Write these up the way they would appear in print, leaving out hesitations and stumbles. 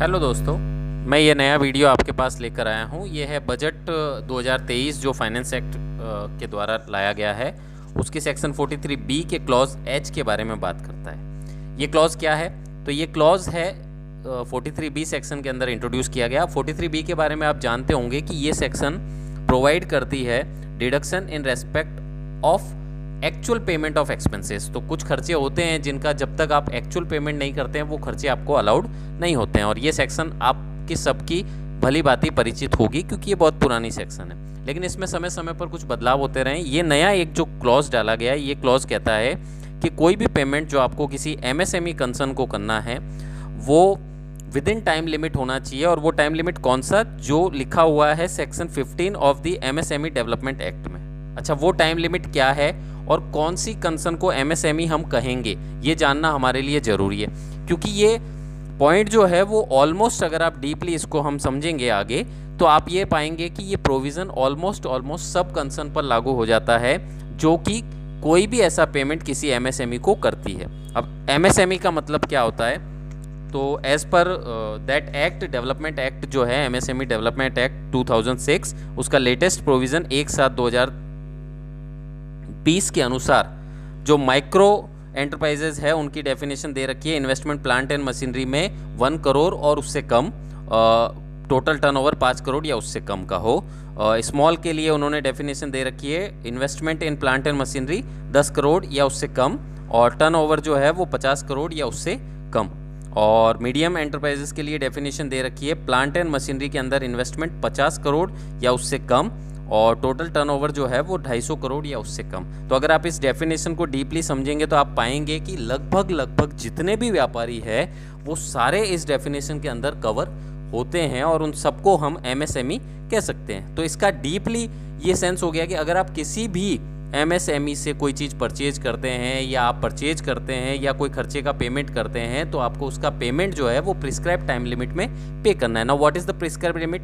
Hello दोस्तों, मैं ये नया वीडियो आपके पास लेकर आया हूँ। ये है बजट 2023 जो फाइनेंस एक्ट के द्वारा लाया गया है, उसके सेक्शन 43B के क्लॉज एच के बारे में बात करता है। ये क्लॉज क्या है? तो ये क्लॉज है 43B सेक्शन के अंदर इंट्रोड्यूस किया गया। 43B के बारे में आप जानते होंगे कि ये सेक्शन प्रोवाइड करती है deduction in respect of actual payment of expenses. तो कुछ खर्चे होते हैं जिनका जब तक आप एक्चुअल पेमेंट नहीं करते हैं वो खर्चे आपको अलाउड नहीं होते हैं, और ये सेक्शन आपकी सबकी भली भांति परिचित होगी क्योंकि ये बहुत पुरानी सेक्शन है। लेकिन इसमें समय समय पर कुछ बदलाव होते रहे। ये नया एक जो क्लॉज डाला गया है, ये क्लॉज कहता है कि कोई भी पेमेंट जो आपको किसी MSME कंसर्न को करना है वो विद इन टाइम लिमिट होना चाहिए। और वो टाइम लिमिट कौन सा? जो लिखा हुआ है section 15 of the MSME development act में। अच्छा, वो टाइम लिमिट क्या है और कौन सी कंसर्न को MSME हम कहेंगे, ये जानना हमारे लिए ज़रूरी है, क्योंकि ये पॉइंट जो है वो ऑलमोस्ट, अगर आप डीपली इसको हम समझेंगे आगे, तो आप ये पाएंगे कि ये प्रोविज़न ऑलमोस्ट सब कंसर्न पर लागू हो जाता है जो कि कोई भी ऐसा पेमेंट किसी MSME को करती है। अब MSME का मतलब क्या होता है? तो as per that act, development act जो है MSME डेवलपमेंट एक्ट 2006, उसका लेटेस्ट प्रोविज़न 1/7/2020 के अनुसार जो माइक्रो एंटरप्राइजेज है उनकी डेफिनेशन दे रखी है। इन्वेस्टमेंट प्लांट एंड मशीनरी में 1 करोड़ और उससे कम, टोटल टर्नओवर 5 करोड़ या उससे कम का हो। स्मॉल के लिए उन्होंने डेफिनेशन दे रखी है investment in plant and machinery 10 crore या उससे कम, और टर्नओवर जो है वो 50 करोड़ या उससे कम। और मीडियम एंटरप्राइजेस के लिए डेफिनेशन दे रखी है प्लांट एंड मशीनरी के अंदर इन्वेस्टमेंट 50 करोड़ या उससे कम, और टोटल टर्नओवर जो है वो 250 करोड़ या उससे कम। तो अगर आप इस डेफिनेशन को डीपली समझेंगे तो आप पाएंगे कि लगभग जितने भी व्यापारी है वो सारे इस डेफिनेशन के अंदर कवर होते हैं, और उन सबको हम MSME कह सकते हैं। तो इसका डीपली ये सेंस हो गया कि अगर आप किसी भी MSME से कोई चीज़ परचेज करते हैं या आप परचेज करते हैं या कोई खर्चे का पेमेंट करते हैं, तो आपको उसका पेमेंट जो है वो प्रिस्क्राइब टाइम लिमिट में पे करना है। Now what is the prescribe limit?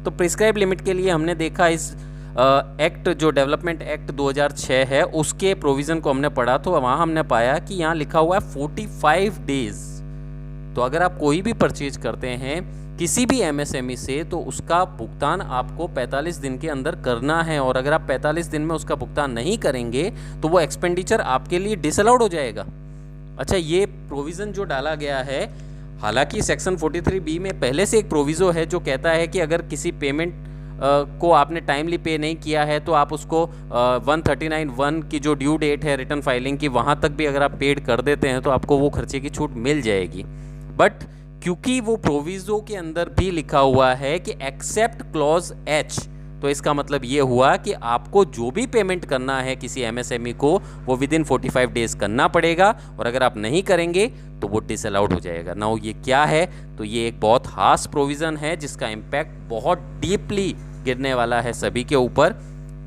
तो प्रिस्क्राइब लिमिट के लिए हमने देखा इस एक्ट जो डेवलपमेंट एक्ट 2006 है उसके प्रोविज़न को हमने पढ़ा, तो वहाँ हमने पाया कि यहाँ लिखा हुआ है 45 डेज। तो अगर आप कोई भी परचेज करते हैं किसी भी MSME से तो उसका भुगतान आपको 45 दिन के अंदर करना है, और अगर आप 45 दिन में उसका भुगतान नहीं करेंगे तो वो एक्सपेंडिचर आपके लिए डिसअलाउड हो जाएगा। अच्छा, ये प्रोविज़न जो डाला गया है, हालांकि सेक्शन 43B में पहले से एक प्रोविज़ो है जो कहता है कि अगर किसी पेमेंट को आपने टाइमली पे नहीं किया है तो आप उसको 139(1) की जो ड्यू डेट है रिटर्न फाइलिंग की, वहाँ तक भी अगर आप पेड कर देते हैं तो आपको वो खर्चे की छूट मिल जाएगी। बट क्योंकि वो प्रोविज़ो के अंदर भी लिखा हुआ है कि एक्सेप्ट क्लॉज एच, तो इसका मतलब ये हुआ कि आपको जो भी पेमेंट करना है किसी MSME को वो विद इन 45 डेज करना पड़ेगा, और अगर आप नहीं करेंगे तो वो डिसअलाउड हो जाएगा। नाउ ये क्या है? तो ये एक बहुत खास प्रोविज़न है जिसका इम्पैक्ट बहुत डीपली गिरने वाला है सभी के ऊपर।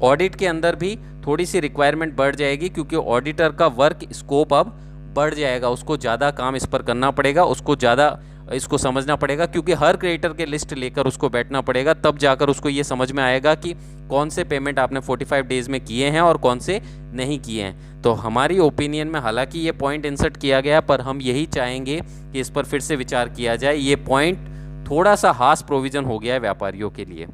ऑडिट के अंदर भी थोड़ी सी रिक्वायरमेंट बढ़ जाएगी क्योंकि ऑडिटर का वर्क स्कोप अब बढ़ जाएगा, उसको ज़्यादा काम इस पर करना पड़ेगा, उसको ज़्यादा इसको समझना पड़ेगा, क्योंकि हर क्रेडिटर के लिस्ट लेकर उसको बैठना पड़ेगा, तब जाकर उसको ये समझ में आएगा कि कौन से पेमेंट आपने 45 डेज़ में किए हैं और कौन से नहीं किए हैं। तो हमारी ओपिनियन में हालांकि ये पॉइंट इंसर्ट किया गया, पर हम यही चाहेंगे कि इस पर फिर से विचार किया जाए। ये पॉइंट थोड़ा सा हास प्रोविज़न हो गया है व्यापारियों के लिए।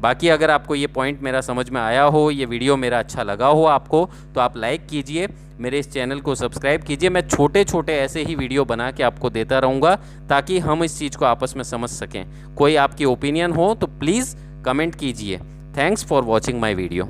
बाकी अगर आपको ये पॉइंट मेरा समझ में आया हो, ये वीडियो मेरा अच्छा लगा हो आपको, तो आप लाइक कीजिए, मेरे इस चैनल को सब्सक्राइब कीजिए। मैं छोटे छोटे ऐसे ही वीडियो बना के आपको देता रहूँगा ताकि हम इस चीज़ को आपस में समझ सकें। कोई आपकी ओपिनियन हो तो प्लीज़ कमेंट कीजिए। Thanks for watching my video.